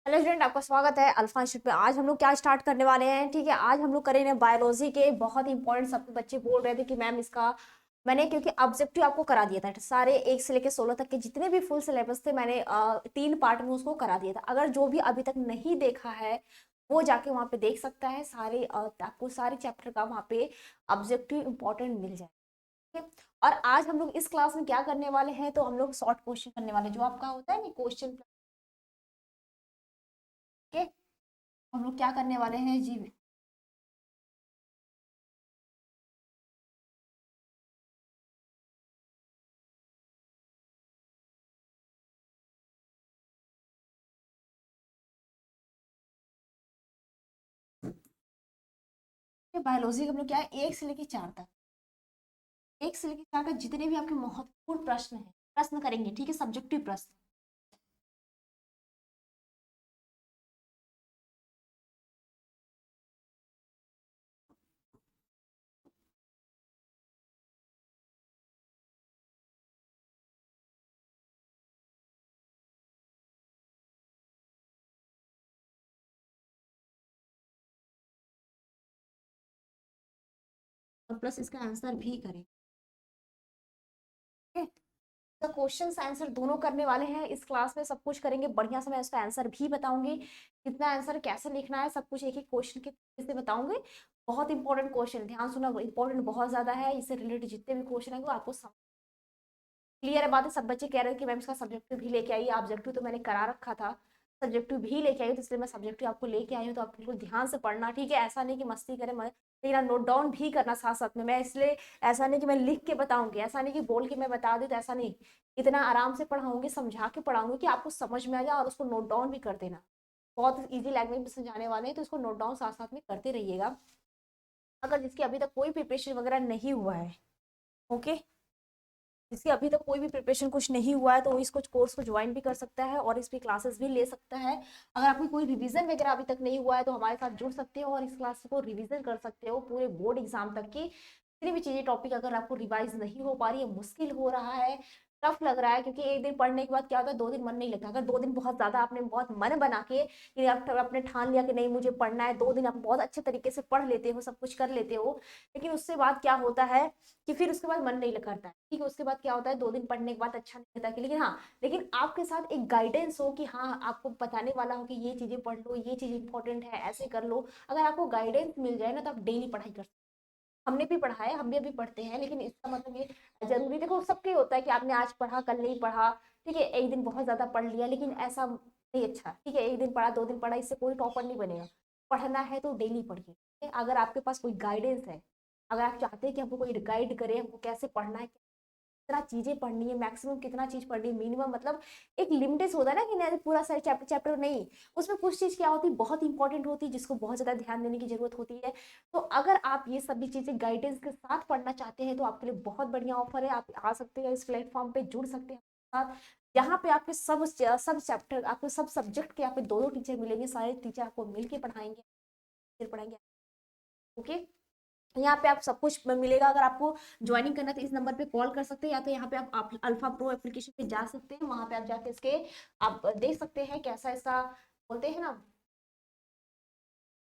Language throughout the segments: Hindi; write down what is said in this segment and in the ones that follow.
हेलो स्टूडेंट, आपका स्वागत है अल्फा इंस्टीट्यूट पे। आज हम लोग क्या स्टार्ट करने वाले हैं? ठीक है, आज हम लोग करेंगे बायोलॉजी के बहुत इंपॉर्टेंट। सब बच्चे बोल रहे थे कि मैम इसका मैंने क्योंकि ऑब्जेक्टिव आपको करा दिया था सारे 1 से लेकर 16 तक के जितने भी फुल सिलेबस थे मैंने 3 पार्ट में उसको करा दिया था। अगर जो भी अभी तक नहीं देखा है वो जाके वहाँ पे देख सकता है। सारे आपको सारे चैप्टर का वहाँ पे ऑब्जेक्टिव इंपॉर्टेंट मिल जाए। ठीक है, और आज हम लोग इस क्लास में क्या करने वाले हैं, तो हम लोग शॉर्ट क्वेश्चन करने वाले जो आपका होता है ना क्वेश्चन। हम लोग क्या करने वाले हैं जी? बायोलॉजी का हम लोग क्या है, 1 से लेकर 4 तक, 1 से लेकर 4 तक जितने भी आपके महत्वपूर्ण प्रश्न हैं प्रश्न करेंगे। ठीक है, सब्जेक्टिव प्रश्न। और प्लस इसका आंसर भी करें। ठीक है, तो क्वेश्चन आंसर दोनों करने वाले हैं इस क्लास में। सब कुछ करेंगे बढ़िया से। मैं उसका आंसर भी बताऊंगी, कितना आंसर कैसे लिखना है, सब कुछ एक एक क्वेश्चन के तरीके से बताऊंगी। बहुत इंपॉर्टेंट क्वेश्चन, ध्यान सुना, इंपॉर्टेंट बहुत ज्यादा है। इससे रिलेटेड जितने भी क्वेश्चन है वो आपको क्लियर है बात है। सब बच्चे कह रहे हैं कि मैम इसका सब्जेक्टिव भी लेके आइए। ऑब्जेक्टिव तो मैंने करा रखा था, सब्जेक्टिव भी लेके आई, तो इसलिए मैं सब्जेक्टिव आपको लेके आई हूँ। तो आप बिल्कुल ध्यान से पढ़ना। ठीक है, ऐसा नहीं कि मस्ती करें लेकिन आप नोट डाउन भी करना साथ साथ में। मैं इसलिए ऐसा नहीं कि मैं लिख के बताऊंगी, ऐसा नहीं कि बोल के मैं बता दूँ, तो ऐसा नहीं। इतना आराम से पढ़ाऊंगी, समझा के पढ़ाऊंगी कि आपको समझ में आ जाए और उसको नोट डाउन भी कर देना। बहुत ईजी लैंग्वेज में समझाने वाले हैं, तो इसको नोट डाउन साथ साथ में करते रहिएगा। अगर जिसकी अभी तक कोई प्रिपरेशन वगैरह नहीं हुआ है, ओके, जिसकी अभी तक कोई भी प्रिपरेशन कुछ नहीं हुआ है, तो वो इसको कोर्स को ज्वाइन भी कर सकता है और इसकी क्लासेस भी ले सकता है। अगर आपको कोई रिवीजन वगैरह अभी तक नहीं हुआ है तो हमारे साथ जुड़ सकते हो और इस क्लास को रिवीजन कर सकते हो पूरे बोर्ड एग्जाम तक की। जितनी भी चीजें टॉपिक अगर आपको रिवाइज नहीं हो पा रही है, मुश्किल हो रहा है, टफ लग रहा है, क्योंकि एक दिन पढ़ने के बाद क्या होता है 2 दिन मन नहीं लगता। अगर 2 दिन बहुत ज्यादा आपने बहुत मन बना के कि आप आपने ठान लिया कि नहीं मुझे पढ़ना है, 2 दिन आप बहुत अच्छे तरीके से पढ़ लेते हो, सब कुछ कर लेते हो, लेकिन उससे बाद क्या होता है कि फिर उसके बाद मन नहीं करता है। ठीक है, उसके बाद क्या होता है 2 दिन पढ़ने के बाद अच्छा नहीं लगता कि, लेकिन हाँ, लेकिन आपके साथ एक गाइडेंस हो कि हाँ आपको बताने वाला हो कि ये चीजें पढ़ लो, ये चीज इंपॉर्टेंट है, ऐसे कर लो। अगर आपको गाइडेंस मिल जाए ना तो आप डेली पढ़ाई कर सकते। हमने भी पढ़ा है, हम भी अभी पढ़ते हैं, लेकिन इसका मतलब ये जरूरी देखो सबके होता है कि आपने आज पढ़ा कल नहीं पढ़ा। ठीक है, एक दिन बहुत ज्यादा पढ़ लिया, लेकिन ऐसा नहीं अच्छा। ठीक है, एक दिन पढ़ा 2 दिन पढ़ा, इससे कोई टॉपर नहीं बनेगा। पढ़ना है तो डेली पढ़िए। ठीक है? अगर आपके पास कोई गाइडेंस है, अगर आप चाहते हैं कि हमको कोई गाइड करे हमको कैसे पढ़ना है, कितना चीजें पढ़नी है, मैक्सिमम कितना चीज पढ़नी है, मिनिमम मतलब एक लिमिटेड होता है ना कि नहीं पूरा सारे चैप्टर चैप्टर नहीं। उसमें कुछ चीज क्या होती है बहुत इंपॉर्टेंट होती है जिसको बहुत ज्यादा ध्यान देने की जरूरत होती है। तो अगर आप ये सभी चीजें गाइडेंस के साथ पढ़ना चाहते हैं तो आपके लिए बहुत बढ़िया ऑफर है। आप आ सकते हैं इस प्लेटफॉर्म पे, जुड़ सकते हैं हमारे साथ। यहाँ पे आपके सब चैप्टर, आपके सब सब्जेक्ट के यहाँ पे 2 टीचर मिलेंगे, सारे टीचर आपको मिलके पढ़ाएंगे, फिर पढ़ाएंगे। ओके, यहाँ पे आप सब कुछ मिलेगा। अगर आपको ज्वाइनिंग करना है तो इस नंबर पे कॉल कर सकते हैं, या तो यहाँ पे आप अल्फा प्रो एप्लीकेशन पे जा सकते हैं। वहां पे आप जाके इसके आप देख सकते हैं कैसा इसका बोलते हैं ना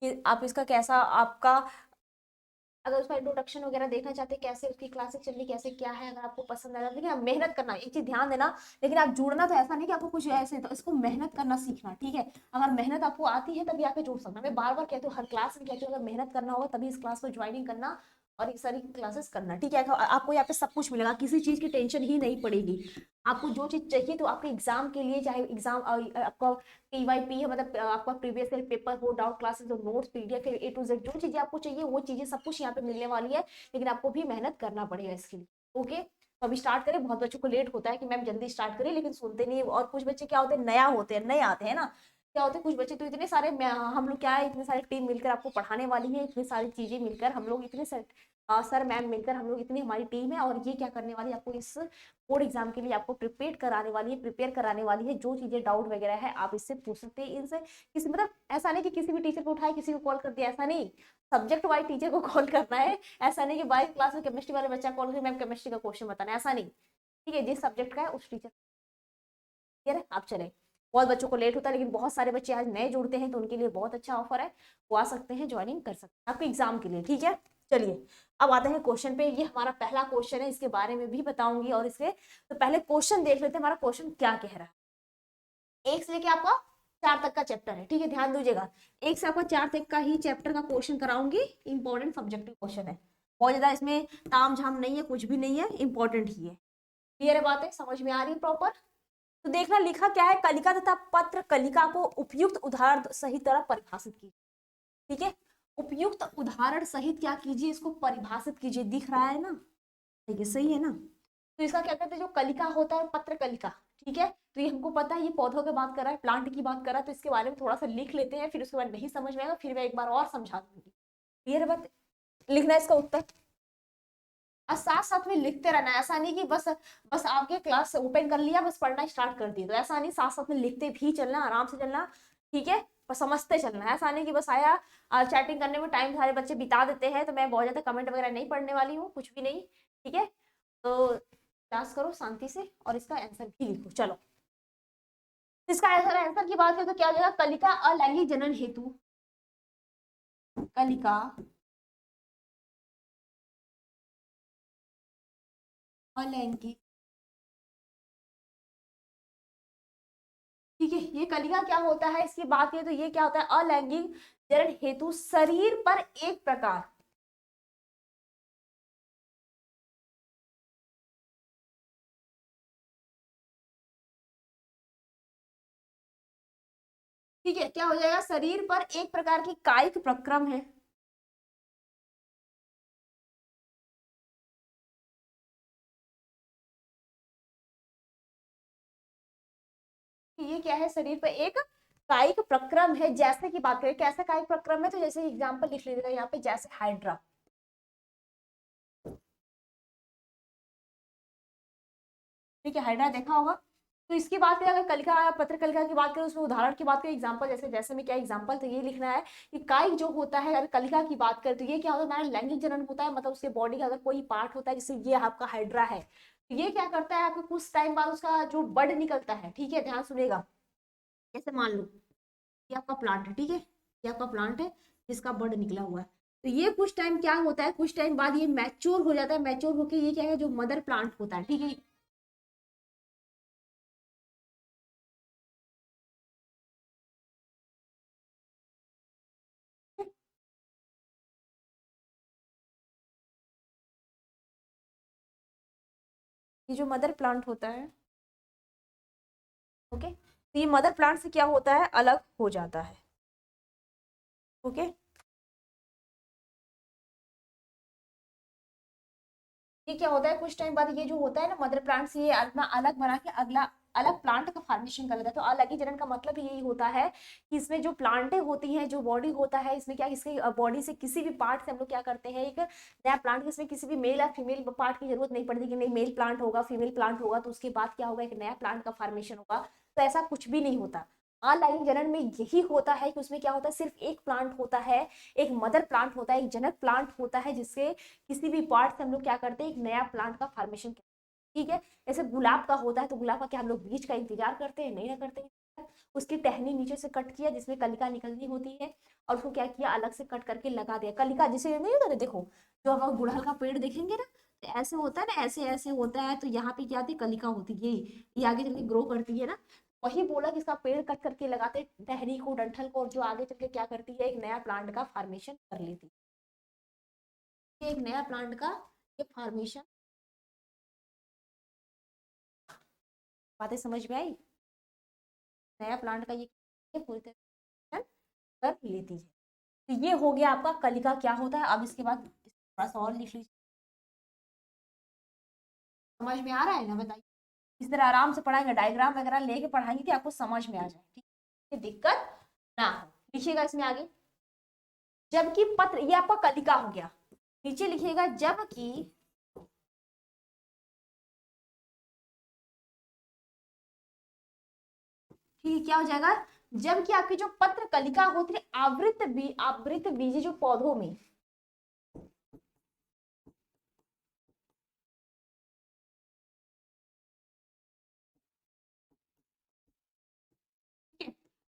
कि आप इसका कैसा आपका, अगर उसका इंट्रोडक्शन वगैरह देखना चाहते हैं कैसे उसकी क्लासेस चल रही कैसे क्या है, अगर आपको पसंद आएगा। लेकिन आप मेहनत करना, एक चीज ध्यान देना। लेकिन आप जुड़ना तो ऐसा नहीं कि आपको कुछ ऐसे, तो इसको मेहनत करना सीखना। ठीक है, अगर मेहनत आपको आती है तभी आके जुड़ सकना। मैं बार बार कहती हूँ, हर क्लास में कहती हूँ, अगर मेहनत करना होगा तभी इस क्लास को ज्वाइनिंग करना और ये सारी क्लासेस करना। ठीक है, आपको यहाँ पे सब कुछ मिलेगा, किसी चीज की टेंशन ही नहीं पड़ेगी। आपको जो चीज चाहिए तो आपके एग्जाम के लिए, चाहे एग्जाम आपका पीवाईपी है, मतलब आपका प्रीवियस ईयर पेपर हो, डाउट क्लासेस हो, notes PDF, A to Z जो चीजें आपको चाहिए वो चीजें सब कुछ यहाँ पे मिलने वाली है। लेकिन आपको भी मेहनत करना पड़ेगा इसके लिए। ओके, तो अभी स्टार्ट करें। बहुत बच्चों को लेट होता है कि मैम जल्दी स्टार्ट करें, लेकिन सुनते नहीं। और कुछ बच्चे क्या होते हैं नया होते हैं, नए आते हैं ना, क्या होते हैं कुछ बच्चे तो इतने सारे हम लोग क्या है, इतने सारे टीम मिलकर आपको पढ़ाने वाली है, इतनी सारी चीजें मिलकर हम लोग इतने सर मैम मिलकर हम लोग इतनी हमारी टीम है, और ये क्या करने वाली है आपको इस बोर्ड एग्जाम के लिए आपको प्रिपेयर कराने वाली है। जो चीजें डाउट वगैरह है आप इससे पूछ सकते हैं इनसे। किसी मतलब ऐसा नहीं कि किसी भी टीचर को उठाए किसी को कॉल कर दिया, ऐसा नहीं। सब्जेक्ट वाइज टीचर को कॉल करना है। ऐसा नहीं कि 22 क्लास में केमिस्ट्री वाले बच्चा कॉल करके मैम केमिस्ट्री का क्वेश्चन बताना है, ऐसा नहीं। ठीक है, जिस सब्जेक्ट का है उस टीचर। क्लियर है, आप चले। बहुत बच्चों को लेट होता है, लेकिन बहुत सारे बच्चे आज नए जुड़ते हैं तो उनके लिए बहुत अच्छा ऑफर है, वो आ सकते हैं, ज्वाइनिंग कर सकते हैं आपके एग्जाम के लिए। ठीक है, चलिए अब आते हैं क्वेश्चन पे। ये हमारा पहला क्वेश्चन है, इसके बारे में भी बताऊंगी, और इसके तो पहले क्वेश्चन देख लेते हैं हमारा क्वेश्चन क्या कह रहा है। एक से लेके आपका 4 तक का चैप्टर है, ठीक है, ध्यान दीजिएगा। एक से आपका 4 तक का ही चैप्टर का क्वेश्चन कराऊंगी, इंपॉर्टेंट सब्जेक्टिव क्वेश्चन है, बहुत ज्यादा इसमें ताम झाम नहीं है, कुछ भी नहीं है, इंपॉर्टेंट ही है। क्लियर है बातें, समझ में आ रही है प्रॉपर? तो देखना लिखा क्या है, कलिका तथा पत्र कलिका को उपयुक्त उदाहरण सहित तरह परिभाषित कीजिए। ठीक है, उपयुक्त उदाहरण सहित क्या कीजिए, इसको परिभाषित कीजिए। दिख रहा है ना, ये सही है ना? तो इसका क्या कहते हैं, जो कलिका होता है पत्र कलिका, ठीक है, तो ये हमको पता है, ये पौधों की बात कर रहा है, प्लांट की बात कर रहा है, तो इसके बारे में थोड़ा सा लिख लेते हैं, फिर उसके बाद नहीं समझ में आएगा फिर मैं एक बार और समझा दूंगी। क्लियर बात? लिखना है इसका उत्तर, और साथ साथ में लिखते रहना है। ऐसा नहीं कि बस बस आपके क्लास ओपन कर लिया बस पढ़ना स्टार्ट कर दिया, तो ऐसा नहीं, साथ साथ में लिखते भी चलना, आराम से चलना। ठीक है, पर समझते चलना है, ऐसा नहीं कि बस आया चैटिंग करने में टाइम सारे बच्चे बिता देते हैं, तो मैं बहुत ज्यादा कमेंट वगैरह नहीं पढ़ने वाली हूँ, कुछ भी नहीं। ठीक है, तो क्लास करो शांति से और इसका आंसर भी लिखो। चलो, इसका आंसर आंसर की बात करें तो क्या हो जाएगा, कलिका अलैंगिक जनन हेतु, कलिका अलैंगिक, ठीक है, ये कलिका क्या होता है इसकी बात करें तो ये क्या होता है, अलैंगिक जनन हेतु शरीर पर एक प्रकार, ठीक है, क्या हो जाएगा, शरीर पर एक प्रकार की कायिक प्रक्रम है। ये क्या है, शरीर पर एक कायिक प्रक्रम है। जैसे की बात करें कैसा कायिक प्रक्रम है, तो जैसे एग्जांपल लिख लीजिएगा यहाँ पे, जैसे हाइड्रा, ठीक है, हाइड्रा देखा होगा। तो इसकी बात करें, अगर कलिका पत्र कलिका की बात करें, उसमें उदाहरण की बात करें, एग्जांपल जैसे जैसे में क्या एग्जांपल, तो ये लिखना है कि कायिक जो होता है, अगर कलिका की बात करें तो ये क्या होता है, हमारा लैंगिक जनन होता है, मतलब उसके बॉडी का अगर कोई पार्ट होता है, जैसे ये आपका हाइड्रा है, तो ये क्या करता है, आपको कुछ टाइम बाद उसका जो बड निकलता है, ठीक है, ध्यान सुनेगा। जैसे मान लो ये आपका प्लांट है, ठीक है, ये आपका प्लांट है जिसका बड निकला हुआ है, तो ये कुछ टाइम क्या होता है, कुछ टाइम बाद ये मैच्योर हो जाता है, मैच्योर होकर ये क्या है, जो मदर प्लांट होता है, ठीक है, ये जो मदर प्लांट होता है, ओके, तो ये मदर प्लांट से क्या होता है, अलग हो जाता है। ओके, ये क्या होता है, कुछ टाइम बाद ये जो होता है ना मदर प्लांट से ये अपना अलग बना के अगला अलग प्लांट का फॉर्मेशन कर लेता है। तो अलग ही जनन का मतलब यही होता है कि इसमें जो प्लांटें होती हैं, जो बॉडी होता है, इसमें क्या, इसके बॉडी से किसी भी पार्ट से हम लोग क्या करते हैं, एक नया प्लांट, इसमें किसी भी मेल या फीमेल पार्ट की जरूरत नहीं पड़ती कि नहीं मेल प्लांट होगा फीमेल प्लांट होगा तो उसके बाद क्या होगा, एक नया प्लांट का फॉर्मेशन होगा। तो ऐसा कुछ भी नहीं होता। अलाइन जनन में यही होता है कि उसमें क्या होता है, सिर्फ एक प्लांट होता है, एक मदर प्लांट होता है, एक जनक प्लांट होता है, जिससे किसी भी पार्ट से हम लोग क्या करते हैं, एक नया प्लांट का फॉर्मेशन करते हैं। ठीक है, जैसे गुलाब का होता है, तो गुलाब का क्या हम लोग बीज का इंतजार करते हैं, नहीं ना करते हैं। उसकी टहनी नीचे से कट किया जिसमें कलिका निकलनी होती है, और उसको क्या किया, अलग से कट करके लगा दिया कलिका, जिसे नहीं होता, देखो जो हम गुड़हल का पेड़ देखेंगे ना, तो ऐसे होता है ना, ऐसे ऐसे होता है, तो यहाँ पे क्या होती है, कलिका होती है, ये आगे चल के ग्रो करती है ना। वही बोला कि इसका पेड़ कट करके लगाते टहनी को, डंठल को, और जो आगे चल के क्या करती है, एक नया प्लांट का फॉर्मेशन कर लेती है, एक नया प्लांट का ये फॉर्मेशन। बातें समझ में आई? नया प्लांट का ये पूरी तरह कर लेती है। तो ये हो गया आपका कलिका क्या होता है। अब इसके बाद थोड़ा सा और लिख लीजिए, समझ में आ रहा है ना, बताइए। इस तरह आराम से पढ़ाएंगे, डायग्राम वगैरह लेके पढ़ाएंगे कि आपको समझ में आ जाए, ठीक है, दिक्कत ना हो। लिखिएगा इसमें आगे, जबकि पत्र, ये आपका कलिका हो गया, नीचे लिखिएगा जबकि, ठीक है, क्या हो जाएगा, जबकि आपकी जो पत्र कलिका होती है आवृत बीजी जो पौधों में,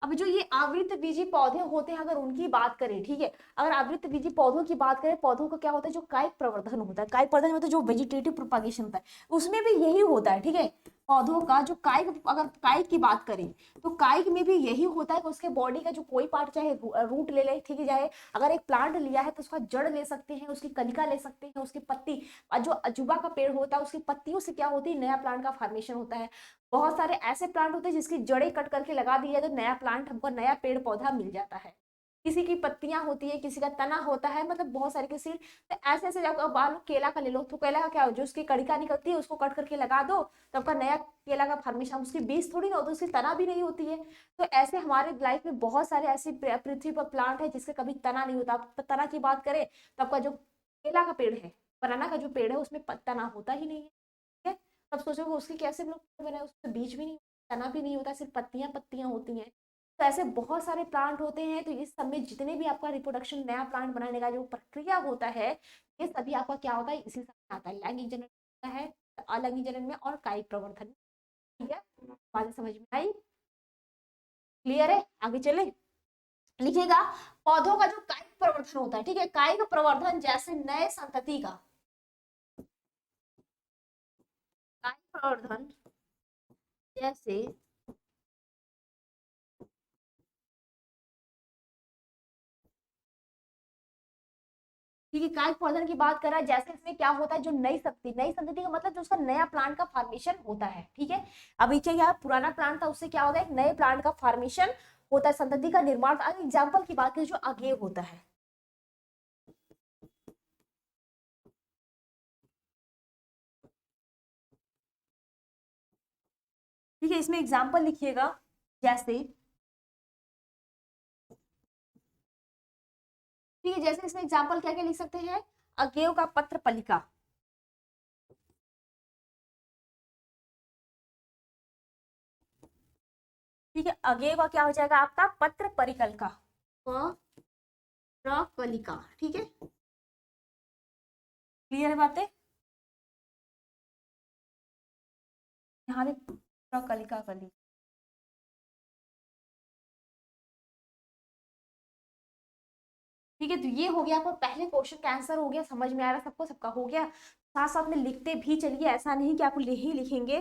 अब जो ये आवृतबीजी पौधे होते हैं, अगर उनकी बात करें, ठीक है, अगर आवृतबीजी पौधों की बात करें, पौधों का क्या होता है, जो कायिक प्रवर्धन होता है, कायिक प्रवर्धन मतलब जो वेजिटेटिव प्रोपागेशन होता है, उसमें भी यही होता है, ठीक है। पौधों का जो कायिक, अगर कायिक की बात करें तो कायिक में भी यही होता है कि उसके बॉडी का जो कोई पार्ट, चाहे रूट ले ले, ठीक है, चाहे अगर एक प्लांट लिया है तो उसका जड़ ले सकते हैं, उसकी कलिका ले सकते हैं, उसकी पत्ती, और जो अजूबा का पेड़ होता है उसकी पत्तियों से क्या होती है, नया प्लांट का फॉर्मेशन होता है। बहुत सारे ऐसे प्लांट होते हैं जिसकी जड़ें कट करके लगा दी है तो नया प्लांट हमको, नया पेड़ पौधा मिल जाता है। किसी की पत्तियां होती है, किसी का तना होता है, मतलब बहुत सारे किसी, तो ऐसे ऐसे जब मान लो केला का ले लो, तो केला का क्या हो, जो उसकी कड़िका निकलती है उसको कट करके लगा दो तो आपका नया केला का फॉर्मेशन, उसकी बीज थोड़ी ना होती, उसकी तना भी नहीं होती है। तो ऐसे हमारे लाइफ में बहुत सारे ऐसे पृथ्वी पर प्लांट है जिसके कभी तना नहीं होता। तना की बात करें तो आपका जो केला का पेड़ है, बनाना का जो पेड़ है, उसमें तना होता ही नहीं है, ठीक है। तब सोचोगे उसकी कैसे हम लोग बनाए, उसमें बीज भी नहीं, तना भी नहीं होता, सिर्फ पत्तियां पत्तियां होती हैं। तो ऐसे बहुत सारे प्लांट होते हैं। तो इस सब में जितने भी आपका रिप्रोडक्शन, नया प्लांट बनाने का जो प्रक्रिया होता है, ये सभी आपका क्या होता है, इसी सब में आता है। लैंगिक जनन होता है, अलैंगिक जनन में और कायिक प्रवर्धन, ठीक है। बात समझ में आई, क्लियर है, आगे चले। लिखिएगा, पौधों का जो कायिक प्रवर्धन होता है, ठीक है, कायिक प्रवर्धन जैसे नए संतति का, कायिक प्रवर्धन जैसे, ठीक है, कायिक प्रवर्धन की बात कर रहा है, जैसे इसमें क्या होता है, जो नई संतति, नई संतति का मतलब जो उसका नया प्लांट का फॉर्मेशन होता है, ठीक है। अभी क्या पुराना प्लांट था, उससे क्या होगा, एक नए प्लांट का फॉर्मेशन होता है, संतति का निर्माण। एग्जाम्पल की बात करें, जो अगेव होता है, ठीक है, इसमें एग्जाम्पल लिखिएगा, जैसे, ठीक है, जैसे इसमें एग्जाम्पल क्या क्या लिख सकते हैं, अगेव का पत्र पलिका, ठीक है, अगेव का क्या हो जाएगा आपका, पत्र परिकल का, पत्रिका, ठीक है, क्लियर है बातें, यहाँ भी कलिका कली, ठीक है। तो ये हो गया आपको पहले क्वेश्चन का आंसर, हो गया, समझ में आ रहा सबको, सबका हो गया। साथ साथ में लिखते भी चलिए, ऐसा नहीं कि आप ही लिखेंगे,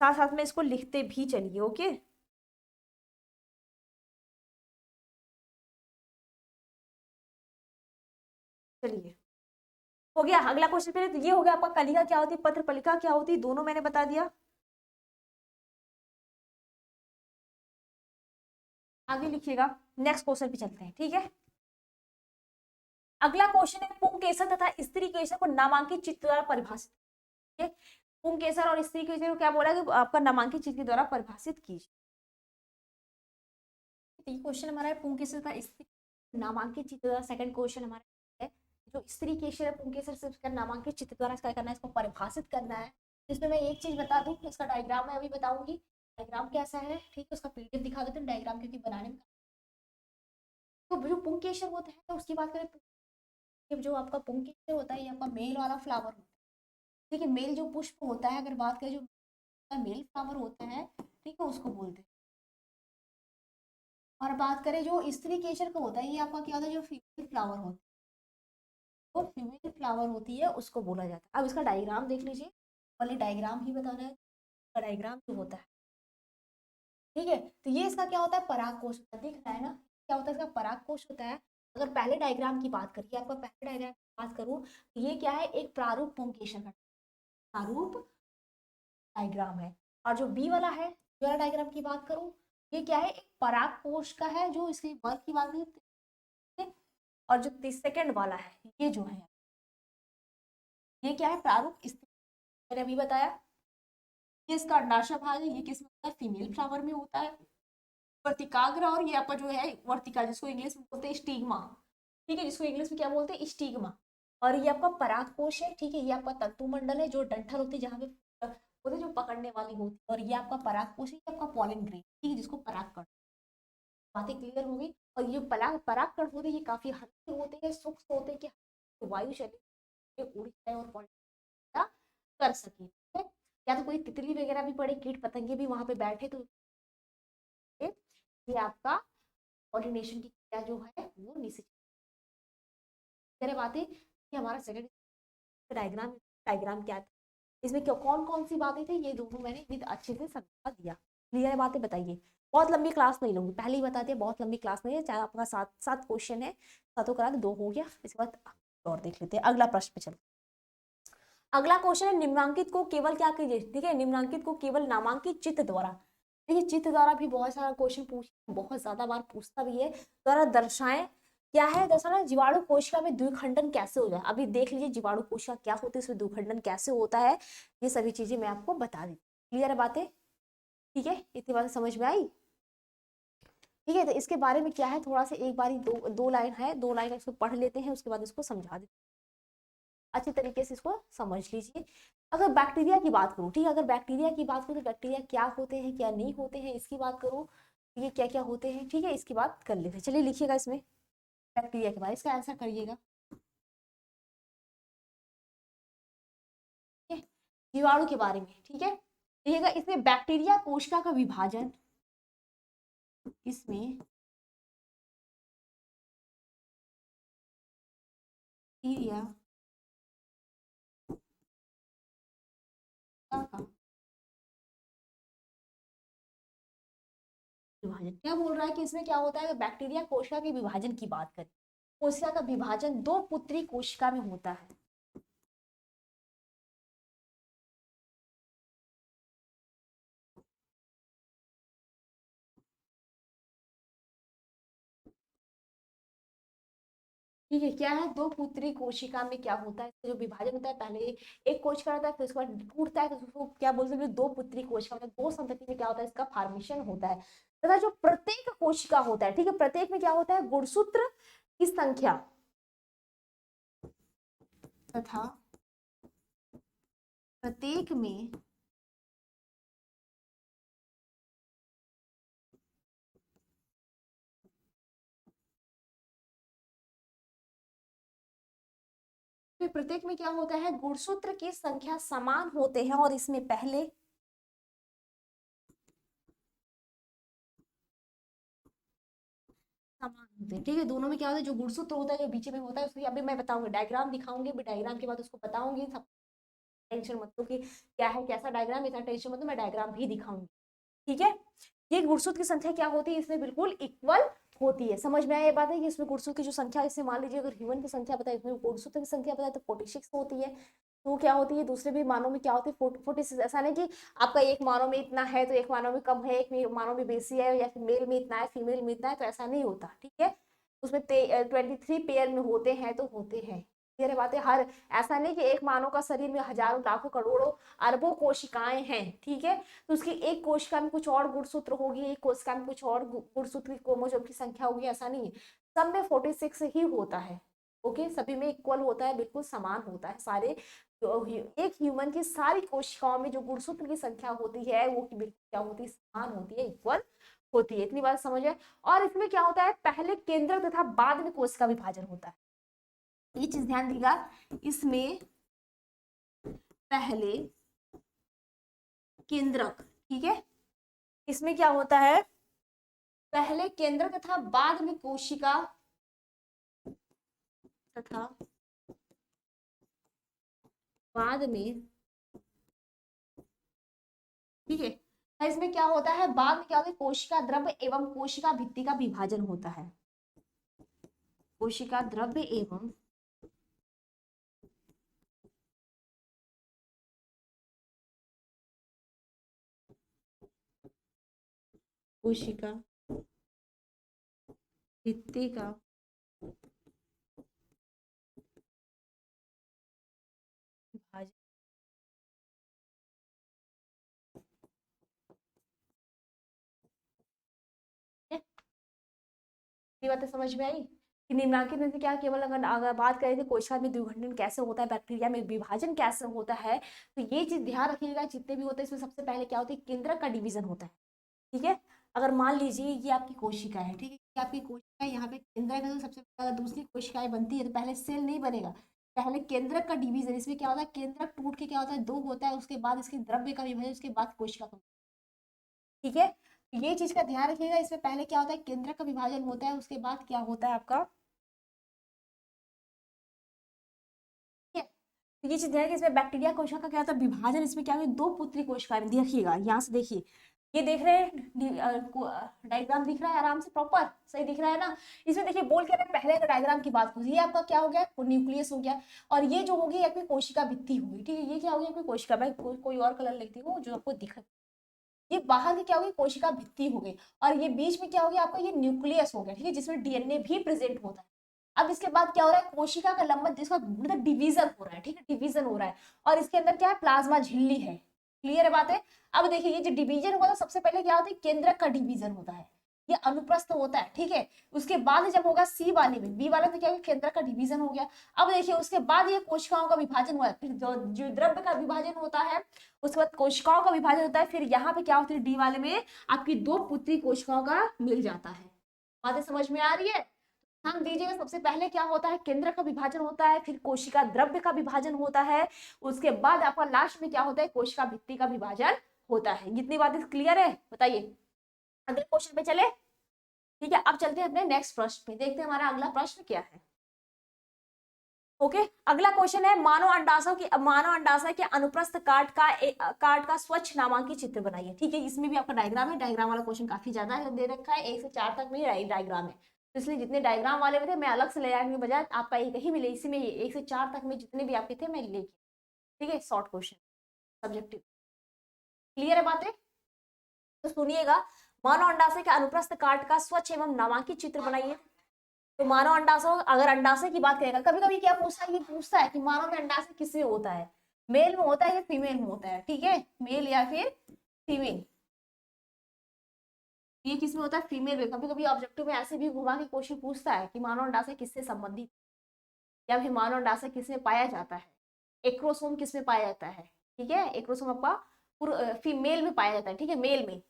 साथ साथ में इसको लिखते भी चलिए, ओके। चलिए, हो गया अगला क्वेश्चन पे। तो ये हो गया आपका, कलिका क्या होती है, पत्र पलिका क्या होती है, दोनों मैंने बता दिया। आगे लिखिएगा, नेक्स्ट क्वेश्चन पे चलते हैं, ठीक है। अगला क्वेश्चन है, पुंकेसर तथा स्त्री केसर को नामांकित चित्र द्वारा परिभाषित, ठीक है। पुंकेसर और स्त्री केसर को क्या बोला कि आपका नामांकित चित्र के द्वारा परिभाषित कीजिए। ये क्वेश्चन हमारा है, पुंकेसर का स्त्री नामांकित चित्र द्वारा। सेकंड क्वेश्चन हमारा है, जो स्त्री केसर है, पुंकेसर से उसका नामांकित चित्र द्वारा क्या करना है, इसको परिभाषित करना है। इसमें मैं एक चीज बता दूं, इसका डायग्राम मैं अभी बताऊंगी, डायग्राम कैसा है, ठीक है, उसका पीडीएफ दिखा देते हैं डायग्राम, क्योंकि बनाने में, तो जो पुंकेसर होता है तो उसकी बात करें, जो आपका पुंकेसर होता है, ये आपका मेल वाला फ्लावर होता है, ठीक है, मेल जो पुष्प होता है, अगर बात करें जो मेल फ्लावर होता है, ठीक है, उसको बोलते हैं। और बात करें जो स्त्री केसर का होता है, ये आपका क्या होता है, जो फीमेल फ्लावर होता है, वो फीमेल फ्लावर होती है, उसको बोला जाता है। अब इसका डायग्राम देख लीजिए, पहले डायग्राम ही बताना है, डायग्राम जो होता है, ठीक है। तो ये इसका क्या होता है, पराग कोश होता है, दिख रहा है ना, क्या होता है, इसका पराग कोश होता है। अगर पहले डायग्राम की बात करिए, आपका पहले डायग्राम की बात करूँ तो ये क्या है, एक प्रारूप पुंकेसर का प्रारूप डायग्राम है। और जो बी वाला है, बी वाला डायग्राम की बात करूं, ये क्या है, एक पराग कोश का है, जो इसकी वर्क की बात करते हैं। और जो सेकंड वाला है, ये जो है, ये क्या है, प्रारूप स्त्री, मैंने अभी बताया। ये इसका अंडाशय भाग है, ये किस में होता है, फीमेल फ्लावर में होता है, वर्तिकाग्र। और ये आपका जो है वर्तिका, जिसको इंग्लिश में बोलते हैं स्टिग्मा, ठीक है, जिसको इंग्लिश में क्या बोलते हैं, स्टिग्मा। और ये आपका परागकोश है, ठीक है, ये आपका तंतुमंडल है, जो डंठल होती है, जहाँ पे होते जो पकड़ने वाली होती है। और ये आपका परागकोश है, ये आपका पॉलन ग्रेन, ठीक है, जिसको परागकण, बातें क्लियर होगी। और ये परागकण होते हैं, ये काफी हल्के होते हैं, सूक्ष्म होते हैं, कि वायु शरीर में उड़ जाए और पॉलिनेट कर सके, ठीक है। या तो कोई तितली वगैरह भी पड़े, कीट पतंगे भी वहां पे बैठे तो ये आपका कोऑर्डिनेशन की क्रिया जो है वो नीचे बातें। ये हमारा सेकंड डायग्राम। डायग्राम क्या था, इसमें क्या कौन कौन सी बातें थी, ये दोनों मैंने विद अच्छे से समझा दिया। क्लियर है बातें, बताइए। बहुत लंबी क्लास नहीं लूंगी, पहले ही बता दिया बहुत लंबी क्लास नहीं है। चाहे आपका 7 क्वेश्चन है, सातों करा के 2 हो गया। इसके बाद और देख लेते हैं अगला प्रश्न पे चलो। अगला क्वेश्चन है निम्नांकित को केवल क्या कीजिए, ठीक है, निम्नांकित को केवल नामांकित चित्र द्वारा, देखिए चित्र द्वारा भी बहुत सारा क्वेश्चन पूछ, बहुत ज्यादा बार पूछता भी है, द्वारा दर्शाएं। क्या है दर्शाना, जीवाणु कोशिका में द्विखंडन कैसे हो जाए। अभी देख लीजिए जीवाणु कोशिका क्या होती है, इसमें द्विखंडन कैसे होता है, ये सभी चीजें मैं आपको बता दी। क्लियर है बातें, ठीक है, इतनी बातें समझ में आई। ठीक है, तो इसके बारे में क्या है, थोड़ा सा एक बारी दो लाइन है, 2 लाइन इसको पढ़ लेते हैं, उसके बाद इसको समझा देते हैं। अच्छी तरीके से इसको समझ लीजिए। अगर बैक्टीरिया की बात करूँ, ठीक है, अगर बैक्टीरिया की बात करूँ तो बैक्टीरिया क्या होते हैं क्या नहीं होते हैं, इसकी बात करूँ, ये क्या क्या होते हैं, ठीक है, इसकी बात कर लेते हैं। चलिए लिखिएगा इसमें बैक्टीरिया के बारे में, इसका आंसर करिएगा। ठीक है, जीवाणु के बारे में, ठीक है, देखिएगा इसमें बैक्टीरिया कोशिका का विभाजन, इसमें बैक्टीरिया का विभाजन क्या बोल रहा है कि इसमें क्या होता है, बैक्टीरिया कोशिका के विभाजन की बात करें, कोशिका का विभाजन 2 पुत्री कोशिका में होता है। ठीक है, क्या है, 2 पुत्री कोशिका में क्या होता है, जो विभाजन होता है, पहले एक कोशिका रहता है, फिर उसके बाद टूटता है, तो उसको क्या बोलते हैं, 2 पुत्री कोशिका में 2 संतति में क्या होता है, इसका फॉर्मेशन होता है। तथा जो प्रत्येक कोशिका होता है, ठीक है, प्रत्येक में क्या होता है, गुणसूत्र की संख्या तथा प्रत्येक में प्रत्येक में क्या होता है, गुणसूत्र की संख्या समान होते हैं, और इसमें पहले समान होते हैं। ठीक है, दोनों में क्या होता है, जो गुणसूत्र होता है जो बीच में होता है, उसकी अभी मैं बताऊंगी, डायग्राम दिखाऊंगी, डायग्राम के बाद उसको बताऊंगी। सब टेंशन मत लो कि क्या है कैसा डायग्राम, इतना टेंशन मत लो, मैं डायग्राम भी दिखाऊंगी। ठीक है, ये गुणसूत्र की संख्या क्या होती है, इसमें बिल्कुल इक्वल होती है। समझ में आया ये बात है कि इसमें गुणसूत्र की जो संख्या, इससे मान लीजिए अगर ह्यूमन की संख्या बताए, इसमें गुणसूत्र की संख्या बताए तो 46 होती है। तो क्या होती है, दूसरे भी मानों में क्या होती है, 46। ऐसा नहीं कि आपका एक मानव में इतना है तो एक मानव में कम है, एक मानव में बेसी है, या फिर मेल में इतना है फीमेल में इतना है, तो ऐसा नहीं होता। ठीक है, उसमें 23 पेयर में होते हैं तो होते हैं। ये बात है, हर ऐसा नहीं कि एक मानव का शरीर में हजारों लाखों करोड़ों अरबों कोशिकाएं हैं, ठीक है, तो उसकी एक कोशिका में कुछ और गुणसूत्र होगी, एक कोशिका में कुछ और गुणसूत्र की क्रोमोसोम की संख्या होगी, ऐसा नहीं है। सब में 46 ही होता है। ओके, सभी में इक्वल होता है, बिल्कुल समान होता है। सारे एक ह्यूमन की सारी कोशिकाओं में जो गुणसूत्र की संख्या होती है वो बिल्कुल क्या होती है, समान होती है, इक्वल होती है। इतनी बात समझे। और इसमें क्या होता है, पहले केंद्रक तथा बाद में कोशिका विभाजन होता है। ये चीज ध्यान दीजिएगा, इसमें पहले केंद्रक, ठीक है, इसमें क्या होता है, पहले केंद्रक तथा बाद में कोशिका तथा बाद में, ठीक है, तो इसमें क्या होता है, बाद में क्या होता है, कोशिका द्रव्य एवं कोशिका भित्ति का विभाजन होता है। कोशिका द्रव्य एवं कोशिका भित्ति का विभाजन। ये बातें समझ में आई कि निम्नांकित में से क्या, केवल अगर बात करें तो कोशिका में द्विखंडन कैसे होता है, बैक्टीरिया में विभाजन कैसे होता है, तो ये चीज ध्यान रखिएगा। जितने भी होते हैं इसमें सबसे पहले क्या होता है, केंद्रक का डिवीजन होता है। ठीक है, अगर मान लीजिए ये आपकी कोशिका है, ठीक है, ये आपकी कोशिका है, यहाँ पे केंद्रक है, तो सबसे पहले अगर दूसरी कोशिकाएं बनती है तो पहले सेल नहीं बनेगा, पहले केंद्रक का डिवीजन। इसमें क्या होता है, केंद्रक टूट के क्या होता है, 2 होता है, उसके बाद इसके द्रव्य का विभाजन, उसके बाद कोशिका का। ठीक है, ये चीज का ध्यान रखिएगा, इसमें पहले क्या होता है, केंद्र का विभाजन होता है, उसके बाद क्या होता है आपका, ठीक है। तो ये चीज ध्यान रखिए, इसमें बैक्टीरिया कोशिका का क्या होता है विभाजन, इसमें क्या होगा, दो पुत्री कोशिकाएं, देखिएगा यहाँ से देखिए, ये देख रहे हैं डायग्राम दिख रहा है आराम से, प्रॉपर सही दिख रहा है ना। इसमें देखिए बोल के पहले अगर डायग्राम की बात करूँ, ये आपका क्या हो गया, न्यूक्लियस हो गया, और ये जो होगी आपकी कोशिका भित्ति होगी, ठीक है। ये क्या होगी, आपकी कोशिका, मैं कोई और कलर लिखती हूँ जो आपको दिख, ये बाहर की क्या होगी, कोशिका भित्ति हो गई, और ये बीच में क्या हो गया आपका, ये न्यूक्लियस हो गया, ठीक है, जिसमें डीएनए भी प्रेजेंट होता है। अब इसके बाद क्या हो रहा है, कोशिका का लंबन, जिसका मतलब डिवीजन हो रहा है, ठीक है, डिवीजन हो रहा है, और इसके अंदर क्या है, प्लाज्मा झिल्ली है। क्लियर है बात है। अब देखिए ये जो डिवीजन होता है, सबसे पहले क्या होता है, केंद्रक का डिवीजन होता है, ये अनुप्रस्थ होता है, ठीक है। उसके बाद जब होगा सी वाले में, बी वाले में क्या होगा, केंद्रक का डिवीजन हो गया। अब देखिए उसके बाद ये कोशिकाओं का विभाजन हुआ है, फिर जो द्रव्य का विभाजन होता है, उसके बाद कोशिकाओं का विभाजन होता है, फिर यहाँ पे क्या होता है, डी वाले में आपकी दो पुत्री कोशिकाओं का मिल जाता है। बातें समझ में आ रही है। ध्यान दीजिएगा, सबसे पहले क्या होता है, केंद्र का विभाजन होता है, फिर कोशिका द्रव्य का विभाजन होता है, उसके बाद आपका लास्ट में क्या होता है, कोशिका भित्ति का विभाजन होता है। जितनी बातें क्लियर है बताइए, अगले क्वेश्चन पे चले। ठीक है, अब चलते हैं अपने नेक्स्ट प्रश्न पे, देखते हैं हमारा अगला प्रश्न क्या है। ओके, अगला क्वेश्चन है, मानव अंडाशय के अनुप्रस्थ काट का स्वच्छ नामांकित चित्र बनाइए। ठीक है, इसमें भी आपका डायग्राम है, डायग्राम वाला क्वेश्चन काफी ज्यादा है, दे रखा है, 1 से 4 तक में डायग्राम है, तो इसलिए जितने डायग्राम वाले में थे मैं अलग से ले आने के बजाय आपका एक ही मिले, इसी में 1 से 4 तक में जितने भी आपके थे मैं लेके, ठीक है, शॉर्ट क्वेश्चन सब्जेक्टिव। क्लियर है बातें, तो सुनिएगा, मानव अंडाशय के अनुप्रस्थ काट का स्वच्छ एवं नामांकित चित्र बनाइए। तो मानव अंडाशय, अगर अंडाशय की बात करेगा, कभी कभी क्या पूछता है, ये पूछता है कि मानव में अंडाशय किसमें होता है, मेल में होता है या फीमेल में होता है, ठीक है, मेल या फिर फीमेल, ये किसमें होता है, फीमेल में। कभी कभी ऑब्जेक्टिव में ऐसे भी घुमा के क्वेश्चन पूछता है कि मानव अंडाशय किससे संबंधित, या फिर मानव अंडाशय किसमें पाया जाता है, एक्रोसोम किसमें पाया जाता है, ठीक है, एक्रोसोम आपका फीमेल में पाया जाता है, ठीक है, मेल में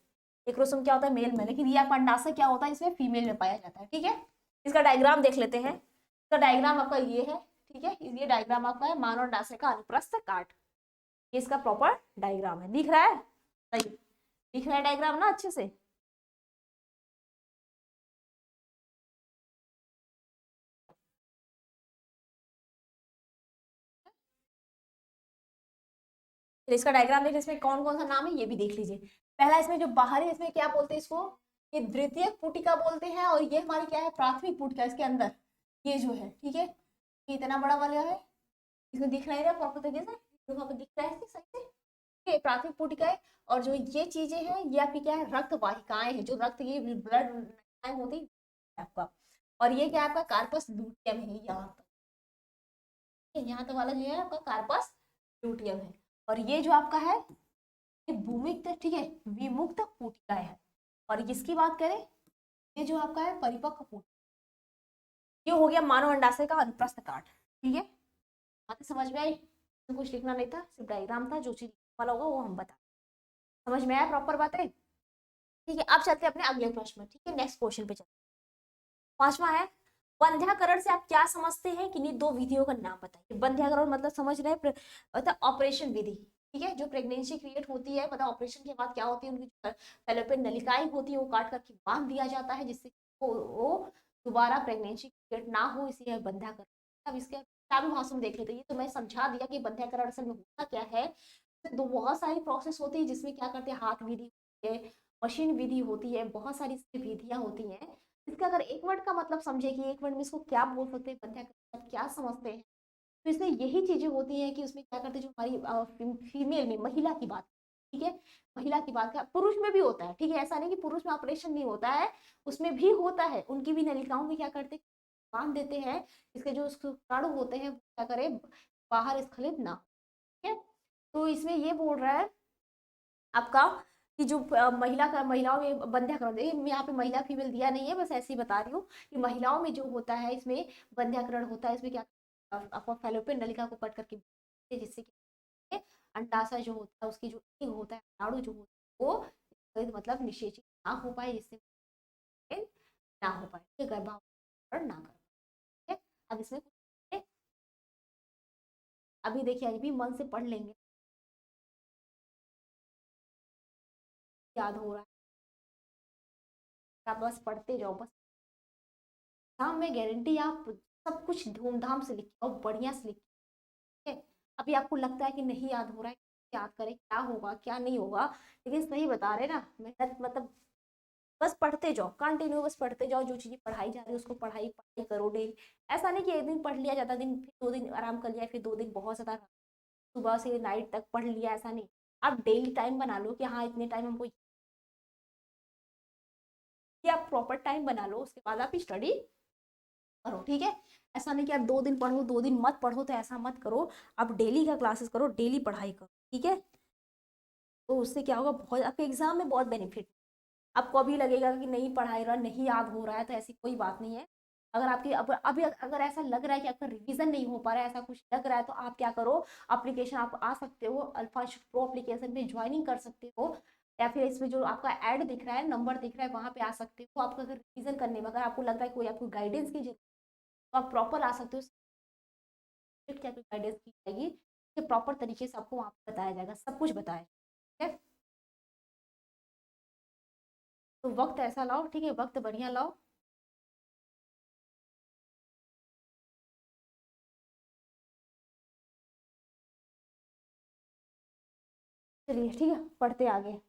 एक्रोसोम क्या होता है, मेल में, लेकिन ये आपका अंडाशय क्या होता है, इसमें फीमेल में पाया जाता है, ठीक है। इसका डायग्राम देख लेते हैं, इसका डायग्राम आपका ये है, ठीक है, ये डायग्राम आपका है मानव अंडाशय का अनुप्रस्थ काट, ये इसका प्रॉपर डायग्राम है, दिख रहा है, सही दिख रहा है डायग्राम ना अच्छे से। फिर इसका डायग्राम देखिए, इसमें कौन कौन सा नाम है ये भी देख लीजिए। पहला इसमें जो बाहरी, इसमें क्या बोलते हैं इसको, ये द्वितीयक पुटिका बोलते हैं, और ये हमारी क्या है, प्राथमिक पुटिका, इसके अंदर ये जो है, ठीक है, ये इतना बड़ा वाला है, इसमें दिख नहीं रहा प्रॉपर तरीके से, वहां पे दिख रहा है सही से, ये प्राथमिक पुटिका है। और जो ये चीजें हैं ये आपकी क्या है, रक्त वाहिकाएं हैं, जो रक्त की ब्लड होती है आपका, और ये क्या है आपका कार्पस लूटियम है, यहाँ तक वाला जो है आपका कार्पस लूटियम है, और ये जो आपका है ये भूमिक्त, ठीक है, विमुक्त पुटिका है। और इसकी बात करें, ये जो आपका है परिपक्व पुटिका, ये हो गया मानव अंडाशय का अनुप्रस्थ काट, ठीक है। बातें समझ में आई, कुछ लिखना नहीं था, सिर्फ डायग्राम था, जो चीज वाला होगा वो हम बता, समझ में आया प्रॉपर बातें। ठीक है, अब चलते हैं अपने अगले प्रश्न में, ठीक है, नेक्स्ट क्वेश्चन पे चलते हैं। पांचवा है, बंध्याकरण से आप क्या समझते हैं, कि नहीं दो विधियों का नाम बताइए। बंध्याकरण मतलब समझ रहे हैं, मतलब ऑपरेशन विधि, ठीक है, जो प्रेगनेंसी क्रिएट होती है, मतलब ऑपरेशन के बाद क्या होती है, उनकी फैलोपियन नलिकाएं होती है वो काट करके बांध दिया जाता है, जिससे वो दोबारा प्रेगनेंसी क्रिएट ना हो, इसी बंध्याकरण। अब इसके किताबी भाषा में देख लेते हैं, ये तो मैं समझा दिया कि बंध्याकरण असल में होता क्या है। तो बहुत सारी प्रोसेस होती है, जिसमें क्या करते हैं, हाथ विधि होती है, मशीन विधि होती है, बहुत सारी विधियां होती हैं। इसका अगर एक वर्ड का मतलब समझे कि एक वर्ड में इसको क्या बोल सकते हैं, बंध्याकरण क्या समझते हैं, तो इसमें यही चीजें होती हैं कि उसमें क्या करते हैं, जो हमारी फीमेल में, महिला की बात, ठीक है, महिला की बात का, पुरुष में भी होता है, ठीक है, ऐसा नहीं कि पुरुष में ऑपरेशन नहीं होता है, उसमें भी होता है, उनकी भी नलिकाओं में क्या करते हैं, बांध देते हैं, इसके जो शुक्राणु होते हैं क्या करें, बाहर स्खलित ना, ठीक है। तो इसमें ये बोल रहा है आपका कि जो महिलाओं में बंध्याकरण, यहाँ पे महिला फीमेल दिया नहीं है, बस ऐसे ही बता रही हूँ कि महिलाओं में जो होता है इसमें बंध्याकरण होता है, इसमें क्या आपको फैलोपियन नलिका को कट करके, जिससे कि अंडाशय जो होता है, उसकी जो egg होता है, अंडाणु जो होता है वो मतलब निषेचित ना हो पाए, जिससे ना हो पाए, गर्भाधारण ना कर पाए, ठीक है। अब इसमें अभी देखिए, अभी मन से पढ़ लेंगे, याद हो रहा है। आप बस पढ़ते जाओ बस। हाँ मैं गारंटी आप सब कुछ धूमधाम से लिखे और बढ़िया से लिखे। अभी आपको लगता है कि नहीं याद हो रहा है, याद करें क्या होगा क्या नहीं होगा, लेकिन सही बता रहे ना, मेहनत मतलब बस पढ़ते जाओ, कंटिन्यू बस पढ़ते जाओ, जो चीजें पढ़ाई जा रही है उसको पढ़ाई पढ़ाई करो डेली। ऐसा नहीं कि एक दिन पढ़ लिया, ज्यादा दिन फिर 2 दिन आराम कर लिया, फिर 2 दिन बहुत ज्यादा सुबह से नाइट तक पढ़ लिया, ऐसा नहीं। आप डेली टाइम बना लो कि हाँ इतने टाइम हमको, ये आप प्रॉपर टाइम बना लो, उसके बाद आप स्टडी करो, ठीक है। ऐसा नहीं कि आप 2 दिन पढ़ो 2 दिन मत पढ़ो, तो ऐसा मत करो। आप डेली का क्लासेस करो, डेली पढ़ाई करो, ठीक है। तो उससे क्या होगा, बहुत आपके एग्जाम में बहुत बेनिफिट। आपको अभी लगेगा कि नहीं पढ़ाई रहा, नहीं याद हो रहा है, तो ऐसी कोई बात नहीं है। अगर आपकी अब अभी अगर ऐसा लग रहा है कि आपका रिवीजन नहीं हो पा रहा है, ऐसा कुछ लग रहा है, तो आप क्या करो, एप्लीकेशन आप आ सकते हो, अल्फा प्रो एप्लीकेशन में ज्वाइनिंग कर सकते हो, या फिर इसमें जो आपका ऐड दिख रहा है, नंबर दिख रहा है, वहां पे आ सकते हो। आपका अगर रिवीजन करने में अगर आपको लग रहा है कोई आपको गाइडेंस की जरूरत, तो आप प्रॉपर आ सकते हो, क्या गाइडेंस की जाएगी, प्रॉपर तरीके से आपको वहाँ पे बताया जाएगा, सब कुछ बताया जाएगा, ठीक है। तो वक्त ऐसा लाओ, ठीक है, वक्त बढ़िया लाओ। चलिए ठीक है, पढ़ते आगे।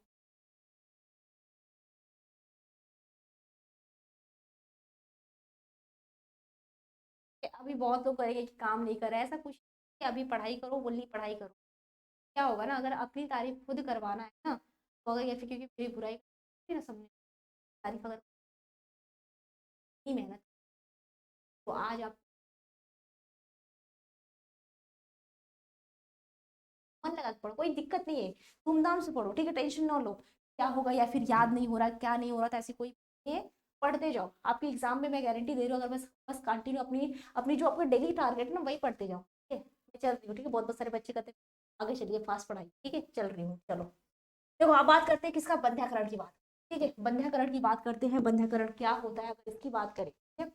अभी बहुत लोग करेंगे कि काम नहीं कर रहे हैं, ऐसा कुछ नहीं है, अभी पढ़ाई करो, बोली पढ़ाई करो। क्या होगा ना, अगर अपनी तारीफ खुद करवाना है ना, तो अगर या फिर क्योंकि मेरी बुराई ना समझे, तारीफ अगर इतनी मेहनत, तो आज आप मन लगा के पढ़ो, कोई दिक्कत नहीं है, धूमधाम से पढ़ो, ठीक है, टेंशन ना लो क्या होगा या फिर याद नहीं हो रहा क्या नहीं हो रहा था, ऐसी कोई नहीं है। पढ़ते जाओ, आपके एग्जाम में मैं गारंटी दे रही हूँ, अगर बस बस कंटिन्यू अपनी अपनी जो आपका डेली टारगेट है ना, वही पढ़ते जाओ, ठीक है। मैं चल रही हूँ, ठीक है, बहुत बहुत सारे बच्चे कहते हैं आगे चलिए फास्ट पढ़ाई, ठीक है, चल रही हूँ, चलो। देखो आप बात करते हैं किसका, बंध्याकरण की बात, ठीक है, बंध्याकरण की बात करते हैं। बंध्याकरण क्या होता है, अगर इसकी बात करें, ठीक है।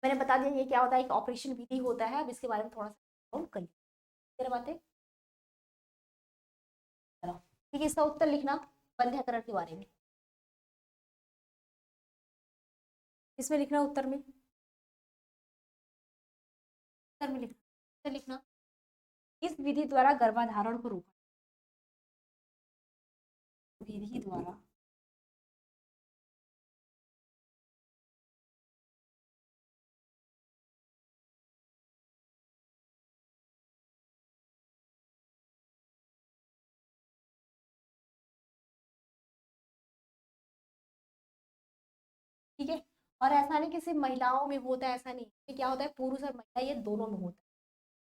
मैंने बता दिया ये क्या होता है, एक ऑपरेशन विधि होता है, अब इसके बारे में थोड़ा सा हम करिए, तेरा बातें, चलो ठीक है, इसका उत्तर लिखना बंध्याकरण के बारे में, इसमें लिखना उत्तर में, उत्तर में लिखना, उत्तर लिखना, इस विधि द्वारा गर्भाधारण को रोका, विधि द्वारा, ठीक है। और ऐसा नहीं कि सिर्फ महिलाओं में होता है, ऐसा नहीं, ये क्या होता है पुरुष और महिला ये दोनों में होता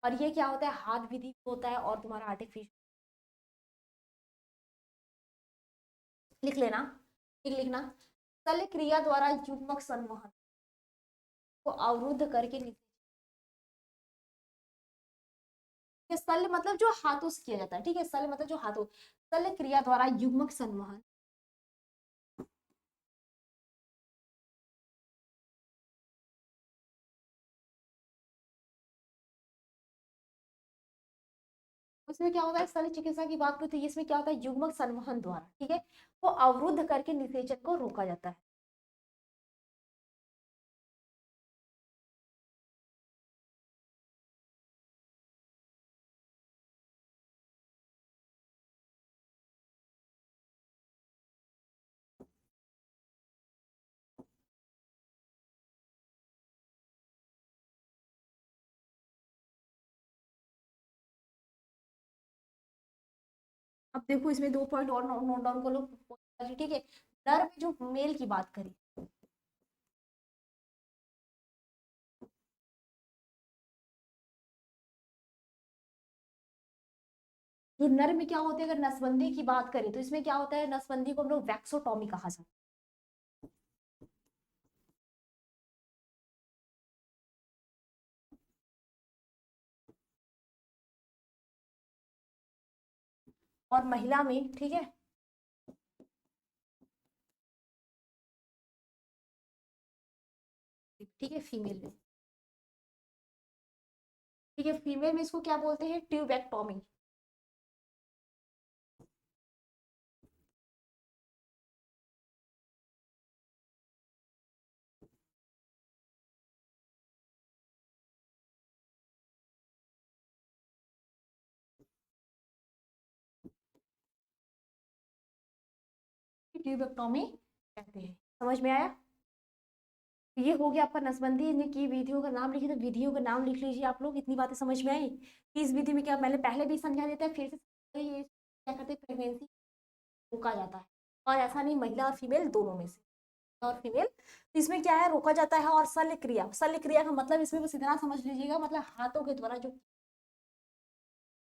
है। और ये क्या होता है, हाथ विधि होता है, और तुम्हारा आर्टिफिशियल, लिख लेना, ठीक लिखना, शल्य क्रिया द्वारा युग्मक संवहन को अवरुद्ध करके शल्य मतलब जो हाथों से किया जाता है, ठीक है, शल्य मतलब जो हाथों, शल्य क्रिया द्वारा युग्मक संवहन, उसमें क्या होता है, शल्य चिकित्सा की बात करते हैं, इसमें क्या होता है, युग्मक संवहन द्वारा, ठीक है, वो अवरुद्ध करके निषेचन को रोका जाता है। अब देखो इसमें 2 पॉइंट और नोट डाउन कर लो, ठीक है। नर में जो मेल की बात करी, जो नर में क्या होते हैं, अगर नसबंदी की बात करें, तो इसमें क्या होता है, नसबंदी को हम लोग वैक्सोटॉमी कहा जाता है, और महिला में, ठीक है, ठीक है, फीमेल में, ठीक है, फीमेल में इसको क्या बोलते हैं, ट्यूबेक्टोमी, ट्यूबेक्टोमी कहते हैं। समझ में आया? ये हो गया आपका नसबंदी ने की विधियों का नाम लिखिए, तो विधियों का नाम लिख लीजिए आप लोग। इतनी बातें समझ में आई कि इस विधि में क्या, मैंने पहले भी समझा देता है, फिर से ये क्या करते हैं, प्रेगनेंसी रोका जाता है। और ऐसा नहीं, महिला और फीमेल दोनों में से, और फीमेल, तो इसमें क्या है, रोका जाता है। और शल्य क्रिया, शल्य क्रिया का मतलब इसमें बस इतना समझ लीजिएगा, मतलब हाथों के द्वारा जो,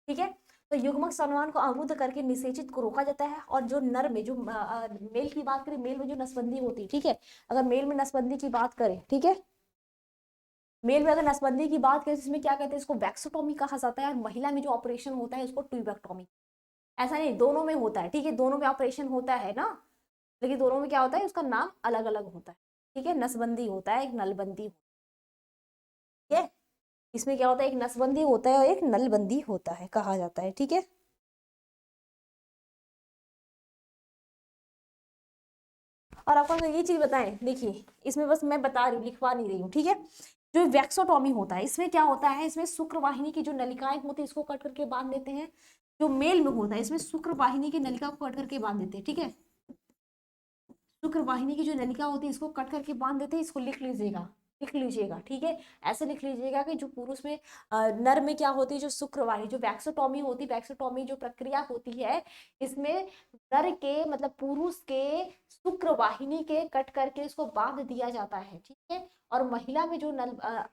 ठीक है। तो युग्मक संवर्धन को अवरुद्ध करके निषेचित को रोका जाता है। और जो नर में, जो मेल की बात करें, मेल में जो नसबंदी होती है, ठीक है, अगर मेल में नसबंदी की बात करें, ठीक है, मेल में अगर नसबंदी की बात करें, इसमें क्या कहते हैं, इसको वैक्सोटोमी कहा जाता है। और महिला में जो ऑपरेशन होता है इसको ट्यूबेक्टोमी। ऐसा नहीं, दोनों में होता है, ठीक है, दोनों में ऑपरेशन होता है ना, लेकिन दोनों में क्या होता है, उसका नाम अलग अलग होता है, ठीक है। नसबंदी होता है, एक नलबंदी होता है, ठीक है। इसमें क्या होता है, एक नसबंदी होता है और एक नलबंदी होता है, कहा जाता है, ठीक है। और आपको अगर ये चीज बताएं, देखिए इसमें बस मैं बता रही हूँ, लिखवा नहीं रही हूँ, ठीक है। जो वैक्सोटॉमी होता है, इसमें क्या होता है, इसमें शुक्रवाहिनी की जो नलिकाएं होती है इसको कट करके बांध देते हैं। जो मेल में होता है, इसमें शुक्रवाहिनी की नलिका को कट करके बांध देते हैं, ठीक है। शुक्रवाहिनी की जो नलिका होती है इसको कट करके बांध देते हैं। इसको लिख लीजिएगा, लिख लीजिएगा, ठीक है। ऐसे लिख लीजिएगा कि जो पुरुष में, नर में क्या होती है, जो शुक्रवाहिनी, जो वैक्सोटॉमी होती है, वैक्सोटॉमी जो प्रक्रिया होती है, इसमें नर के मतलब पुरुष के शुक्रवाहिनी के कट करके इसको बांध दिया जाता है, ठीक है। और महिला में जो